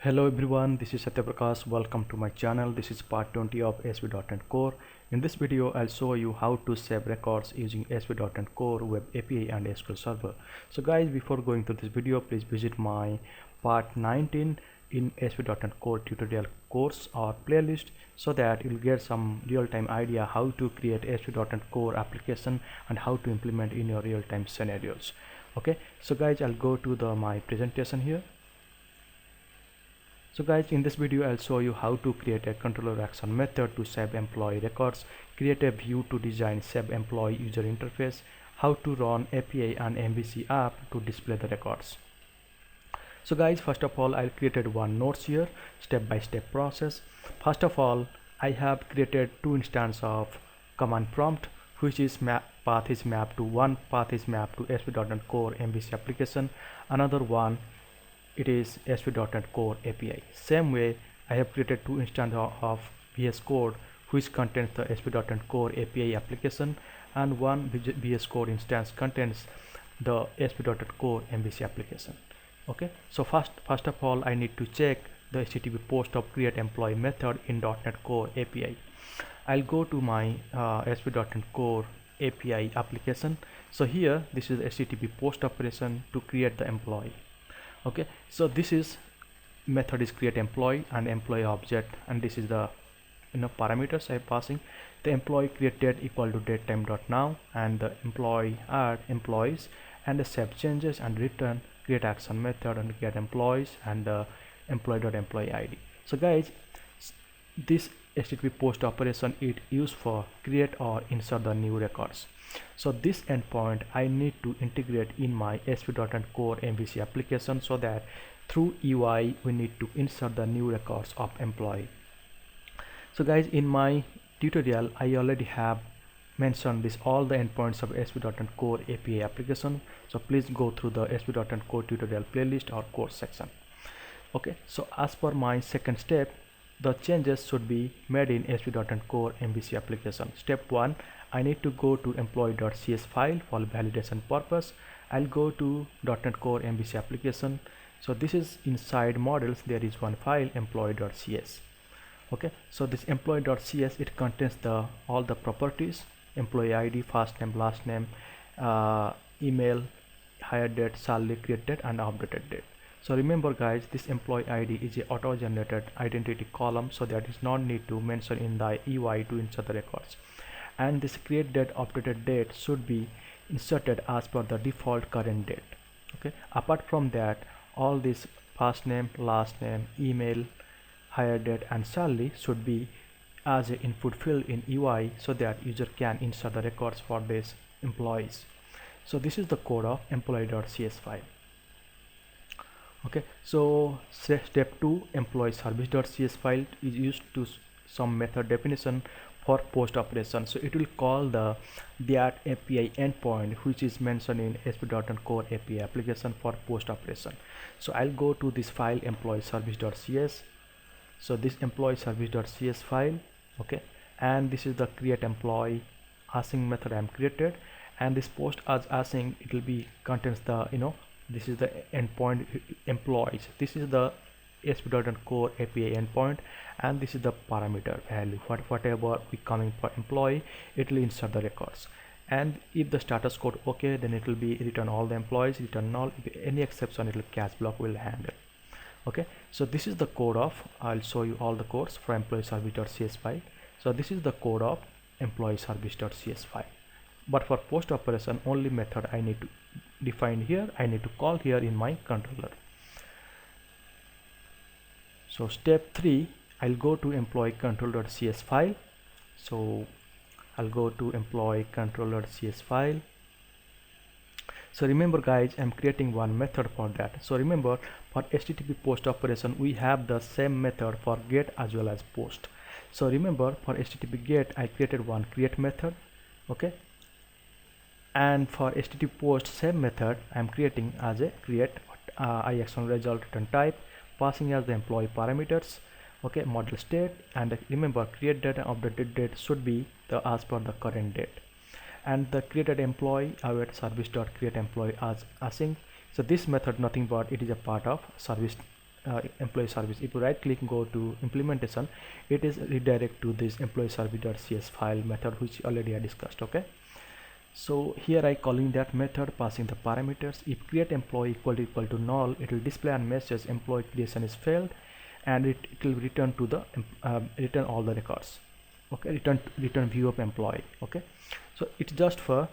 Hello everyone, this is Satyaprakash. Welcome to my channel. This is part 20 of ASP.NET Core. In this video, I'll show you how to save records using ASP.NET Core Web API and SQL Server. So guys, before going to this video, please visit my part 19 in ASP.NET Core tutorial course or playlist so that you'll get some real-time idea how to create ASP.NET Core application and how to implement in your real-time scenarios. Okay, so guys, I'll go to my presentation here. So guys, in this video I'll show you how to create a controller action method to save employee records, create a view to design save employee user interface, how to run API and MVC app to display the records. So guys, first of all, I'll created one notes here, step-by-step process. First of all, I have created two instances of command prompt, which is path is mapped to one path is mapped to ASP.NET Core MVC application, another one it is ASP.NET Core API. Same way, I have created two instances of VS Code which contains the ASP.NET Core API application, and one VS Code instance contains the ASP.NET Core MVC application. Okay, so first of all, I need to check the HTTP post of create employee method in .NET Core API. I'll go to my ASP.NET Core API application. So here, this is HTTP post operation to create the employee. Okay, so this is method is create employee and employee object, and this is the parameters I'm passing. The employee created equal to datetime.now, and the employee add employees, and the save changes and return create action method and get employees and the employee.employee ID. So guys, this HTTP post operation is used for create or insert the new records. So this endpoint I need to integrate in my ASP.NET Core MVC application, so that through UI we need to insert the new records of employee. So guys, in my tutorial I already have mentioned this all the endpoints of ASP.NET Core API application. So please go through the ASP.NET Core tutorial playlist or course section. Okay, so as per my second step, the changes should be made in ASP.NET Core MVC application. Step 1, I need to go to employee.cs file for validation purpose. I'll go to .NET Core MVC application. So this is inside models, there is one file employee.cs. Okay, so this employee.cs, it contains all the properties: employee ID, first name, last name, email, hire date, salary, create date, and updated date. So remember guys, this employee ID is a auto-generated identity column, so that is not need to mention in the UI to insert the records. And this create date, updated date should be inserted as per the default current date. Okay, apart from that, all this first name, last name, email, hire date, and salary should be as an input field in UI, so that user can insert the records for these employees. So this is the code of employee.cs file. Okay, so step 2, employee service.cs file is used to some method definition for post operation. So it will call that API endpoint which is mentioned in ASP.NET Core API application for post operation. So I'll go to this file employee service.cs. So this employee service.cs file, okay, and this is the create employee async method I am created, and this post as async, it will be contains the this is the endpoint employees. This is the ASP.NET Core API endpoint, and this is the parameter value. Whatever we coming for employee, it will insert the records. And if the status code okay, then it will be return all the employees, return null. If any exception, it will catch block will handle. Okay, so this is the code of, I'll show you all the codes for employee service.cs file. So this is the code of employee service.cs file. But for post operation, only method I need to define here, I need to call here in my controller. So step 3, I'll go to employee control.cs file. So I'll go to employee control.cs file. So remember guys, I'm creating one method for that. So remember, for HTTP post operation we have the same method for get as well as post. So remember, for HTTP get I created one create method, okay, and for HTTP post same method I am creating as a create IXON result return type, passing as the employee parameters, okay, model state, and remember create date and updated date should be the as per the current date, and the created employee await service.create employee as async. So this method nothing but it is a part of service employee service. If you right click go to implementation, it is redirect to this employee service.cs file method which already I discussed. Okay, so here I calling that method, passing the parameters. If create employee equal to null, it will display a message employee creation is failed, and it will return to the return all the records. Okay, return view of employee. Okay, so it's just for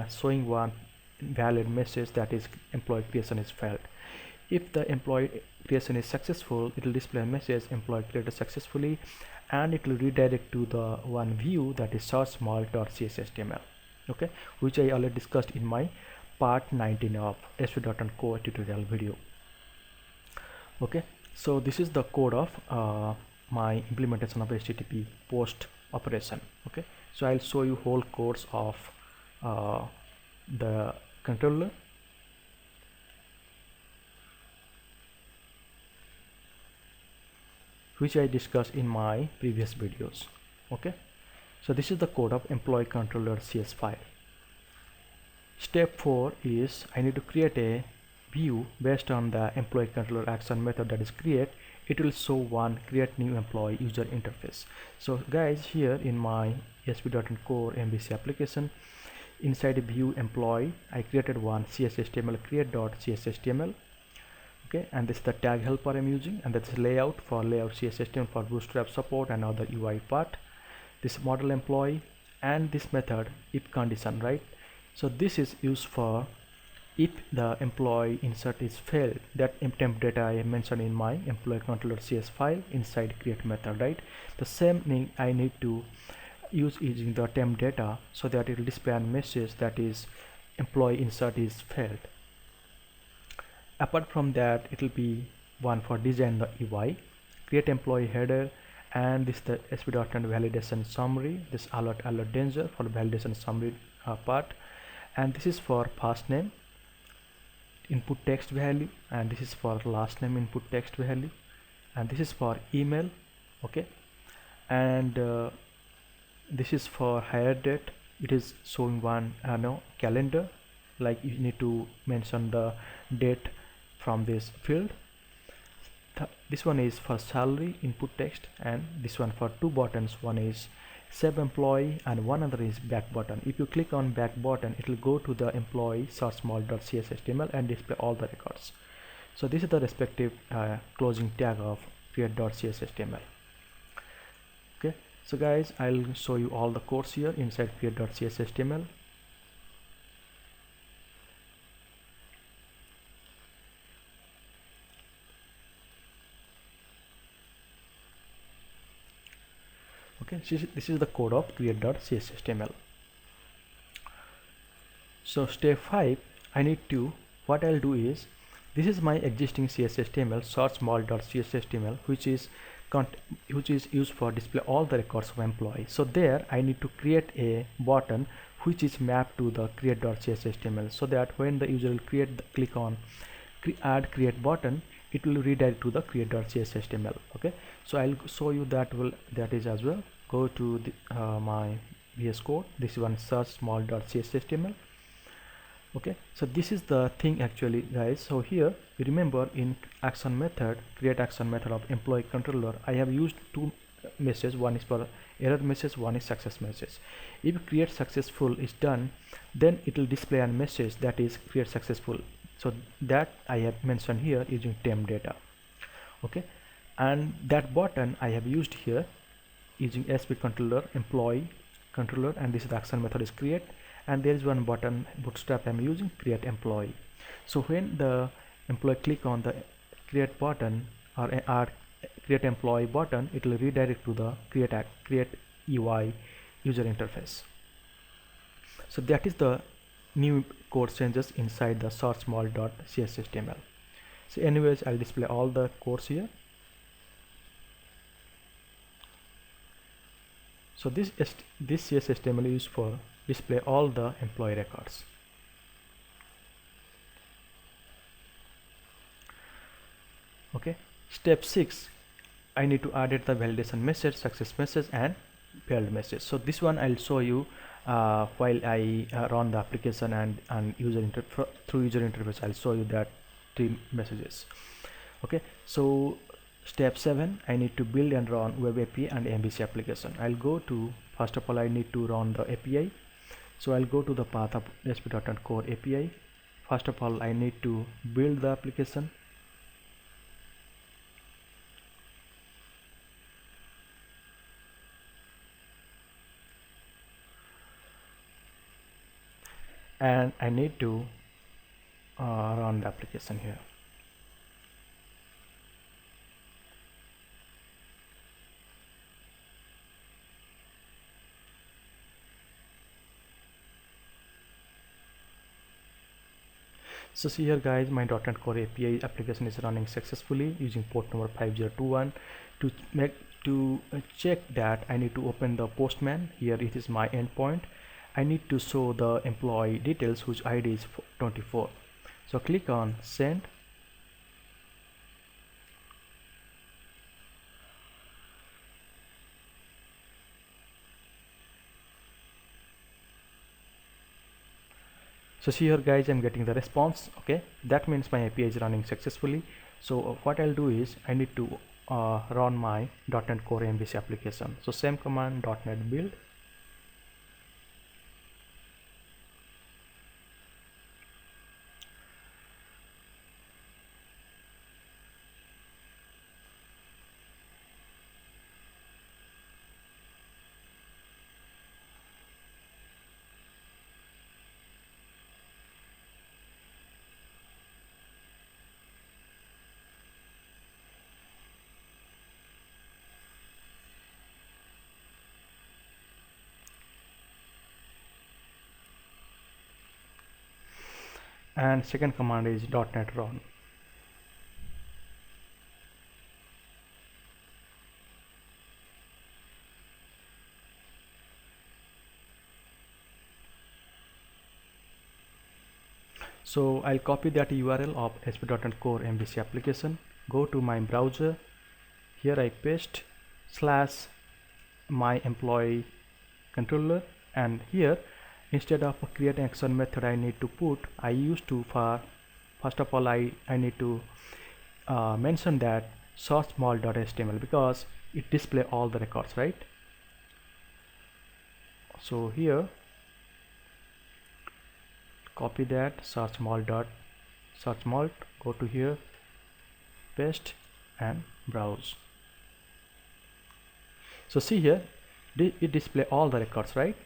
showing one valid message, that is employee creation is failed. If the employee creation is successful, it will display a message employee created successfully, and it will redirect to the one view, that is sourcemall.cshtml. Okay, which I already discussed in my part 19 of sp.NET Core tutorial video. Okay, so this is the code of my implementation of HTTP post operation. Okay, so I'll show you whole codes of the controller. Which I discussed in my previous videos. Okay, so this is the code of employee controller CS file. Step 4 is I need to create a view based on the employee controller action method, that is create. It will show one create new employee user interface. So guys, here in my ASP.NET Core MVC application, inside a view employee, I created one CSHTML create.cshtml. Okay, and this is the tag helper I'm using, and that's layout for layout CSHTML for bootstrap support and other UI part. This model employee, and this method if condition, right? So this is used for if the employee insert is failed, that temp data I mentioned in my employee controller CS file inside create method, right? The same thing I need to use using the temp data, so that it will display a message that is employee insert is failed. Apart from that, it will be one for design the UI, create employee header, and this is the ASP.NET validation summary, this alert danger for the validation summary part, and this is for first name input text value, and this is for last name input text value, and this is for email. Okay, and this is for hire date. It is showing one calendar, like you need to mention the date from this field. This one is for salary input text, and this one for two buttons, one is save employee and one other is back button. If you click on back button, it will go to the employee sourcemall.cshtml and display all the records. So this is the respective closing tag of create.cshtml. Okay, so guys, I'll show you all the codes here inside create.cshtml. Okay, this is the code of create.cshtml. So step 5, I need to, what I'll do is, this is my existing CSHTML sourcemall.cshtml, which is used for display all the records of employee. So there I need to create a button which is mapped to the create.cshtml, so that when the user will click on add create button, it will redirect to the create.cshtml. Okay, so I'll show you that is as well. Go to the, my VS Code. This one sourcemall.cshtml. Okay, so this is the thing actually, guys. So here you remember in action method, create action method of employee controller, I have used two messages. One is for error message, one is success message. If create successful is done, then it will display a message that is create successful. So that I have mentioned here using temp data. Okay, and that button I have used here using ASP controller employee controller, and this is the action method is create, and there is one button bootstrap I'm using create employee. So when the employee click on the create button or create employee button, it will redirect to the create UI user interface. So that is the new code changes inside the sourcemall.cshtml. So anyways, I'll display all the codes here. So this CSHTML is used for display all the employee records. Okay, step 6, I need to add the validation message, success message, and failed message. So this one I'll show you while I run the application and through user interface. I'll show you that three messages. Okay, so step 7, I need to build and run web API and MVC application. I'll go to, first of all, I need to run the API. So I'll go to the path of ASP.NET Core API. First of all, I need to build the application. And I need to run the application here. So see here guys, my .NET Core API application is running successfully using port number 5021. To check that, I need to open the Postman. Here it is my endpoint. I need to show the employee details whose ID is 24. So click on send. So see here guys, I'm getting the response. Okay, that means my API is running successfully. So what I'll do is I need to run my .NET Core MVC application. So same command, .NET build. And second command is .NET run. So I'll copy that URL of ASP.NET Core MVC application, go to my browser. Here I paste slash my employee controller, and here instead of create action method I need to put, I used to, for first of all I need to mention that search mall.html because it display all the records, right? So here copy that search malt, go to here, paste and browse. So see here it display all the records, right?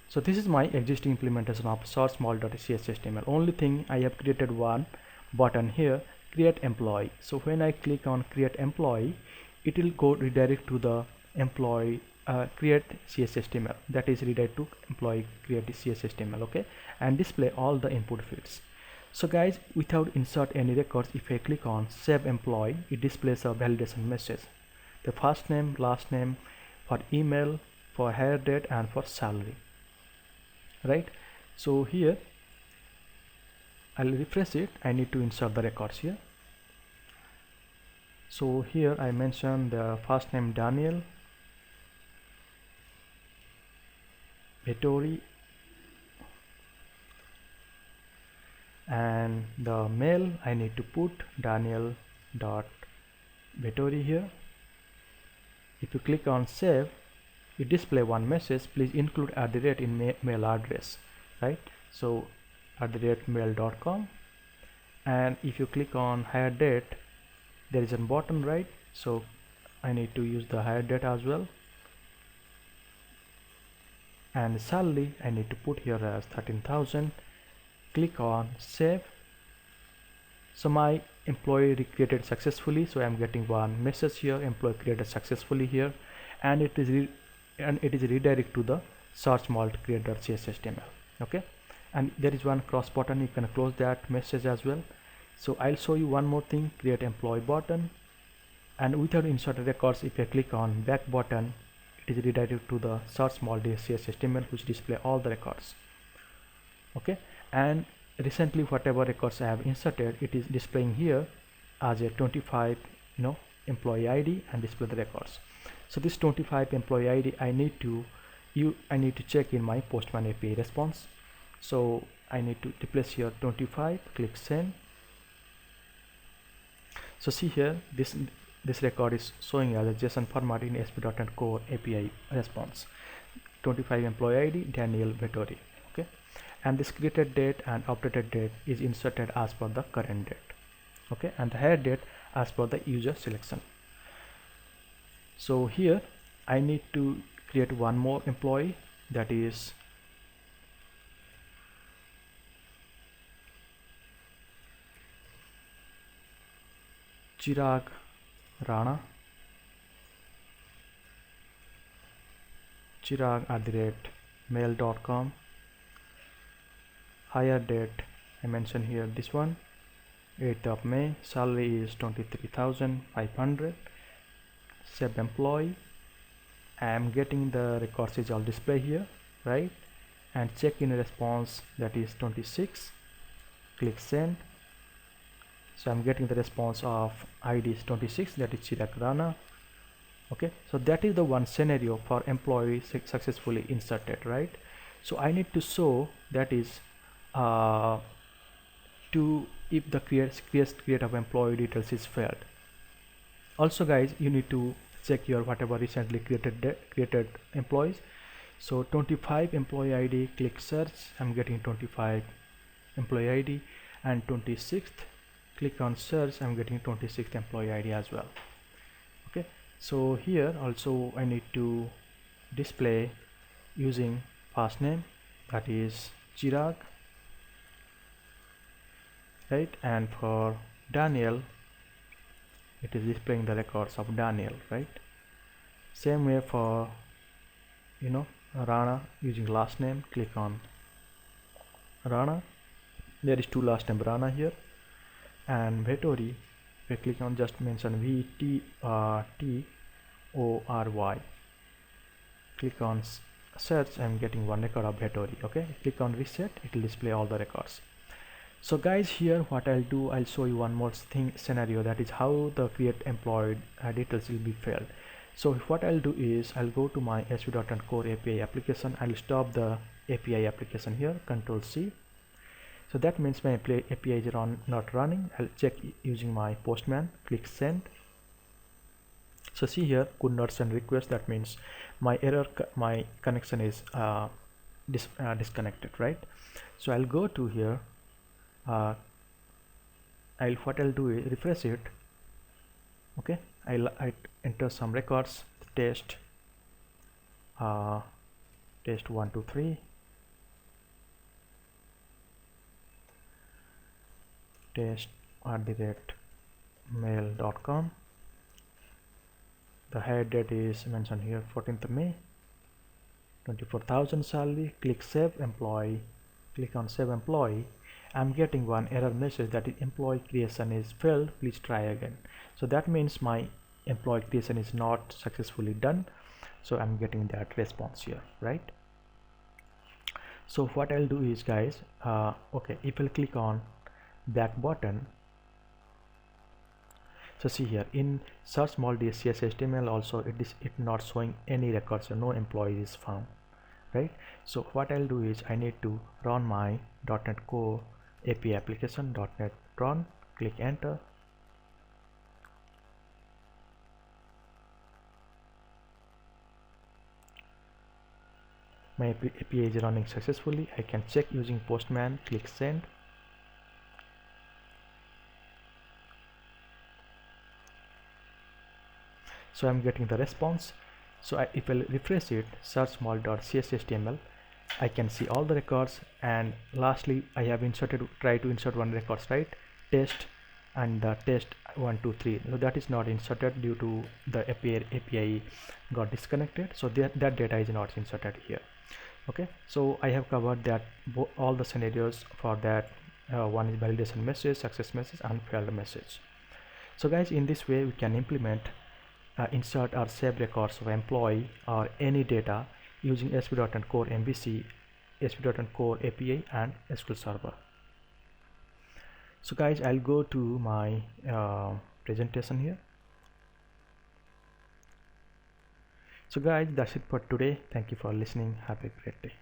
So this is my existing implementation of search malt.cshtml. Only thing, I have created one button here, create employee. So when I click on create employee, it will go redirect to the employee create CSHTML, that is redirect to employee create CSHTML. Okay, and display all the input fields. So guys, without insert any records, if I click on save employee, it displays a validation message, the first name, last name, for email, for hire date and for salary, right? So here I'll refresh it. I need to insert the records here. So here I mentioned the first name Daniel, Vettori, and the mail I need to put Daniel dot Vettori here. If you click on save, it display one message, please include @ in mail address, right? So @mail.com, and if you click on hire date, there is a button, right? So I need to use the hire date as well, and salary I need to put here as 13,000. Click on save. So my employee created successfully, so I'm getting one message here, employee created successfully here, and it is redirect to the search malt create.cshtml. Okay, and there is one cross button, you can close that message as well. So I'll show you one more thing, create employee button, and without insert records, if I click on back button, it is redirected to the search malt CSHTML, which display all the records. Okay, and recently whatever records I have inserted, it is displaying here as a 25 employee ID and display the records. So this 25 employee ID I need to check in my Postman API response. So I need to replace here 25, click send. So see here, this record is showing as a JSON format in ASP.NET Core API response. 25 employee ID Daniel Vettori. Okay, and this created date and updated date is inserted as per the current date. Okay, and the header date as per the user selection. So here I need to create one more employee, that is Chirag Rana. Chirag@mail.com. Hire date I mentioned here, this one, 8th of May. Salary is 23,500. Save employee. I am getting the records is all display here, right? And check in response, that is 26. Click send. So I'm getting the response of ID is 26, that is Chirag Rana. Okay, so that is the one scenario for employee successfully inserted, right? So I need to show, that is to if the create of employee details is failed. Also guys, you need to check your whatever recently created employees. So 25 employee ID, click search, I'm getting 25 employee ID, and 26th, click on search, I'm getting 26th employee ID as well. Okay, so here also I need to display using first name, that is Chirag, right? And for Daniel, it is displaying the records of Daniel, right? Same way for Rana, using last name, click on Rana. There is two last name Rana here. And Vettori, we click on, just mention VTORY. Click on search, I'm getting one record of Vettori. Okay, click on reset, it will display all the records. So guys, here what I'll do, I'll show you one more scenario, that is how the create employee details will be failed. So what I'll do is I'll go to my ASP.NET Core API application. I'll stop the API application here, Control C. So that means my API is not running. I'll check using my Postman, click send. So see here, could not send request, that means my connection is disconnected, right? So I'll go to here, what I'll do is refresh it. Okay, I enter some records, test 1 2 3, test@mail.com. the header date is mentioned here, 14th of May, 24,000 salary. Click save employee, click on save employee. I'm getting one error message, that is employee creation is failed, please try again. So that means my employee creation is not successfully done. So I'm getting that response here, right? So what I'll do is guys, okay, if I'll click on back button, so see here in search mode CSS_HTML also it not showing any records, so no employee is found, right? So what I'll do is I need to run my .NET Core API application, .NET run, click enter. My API is running successfully. I can check using Postman, click send. So I'm getting the response. So if I refresh it, search mall.cshtml, I can see all the records, and lastly I have try to insert one records, right? Test and the test 1 2 3. So that is not inserted due to the API got disconnected. So that data is not inserted here. Okay, so I have covered that all the scenarios for that. One is validation message, success message, and failed message. So guys, in this way we can implement insert or save records of employee or any data using ASP.NET Core MVC, ASP.NET Core API, and SQL Server. So guys, I'll go to my presentation here. So guys, that's it for today. Thank you for listening. Have a great day.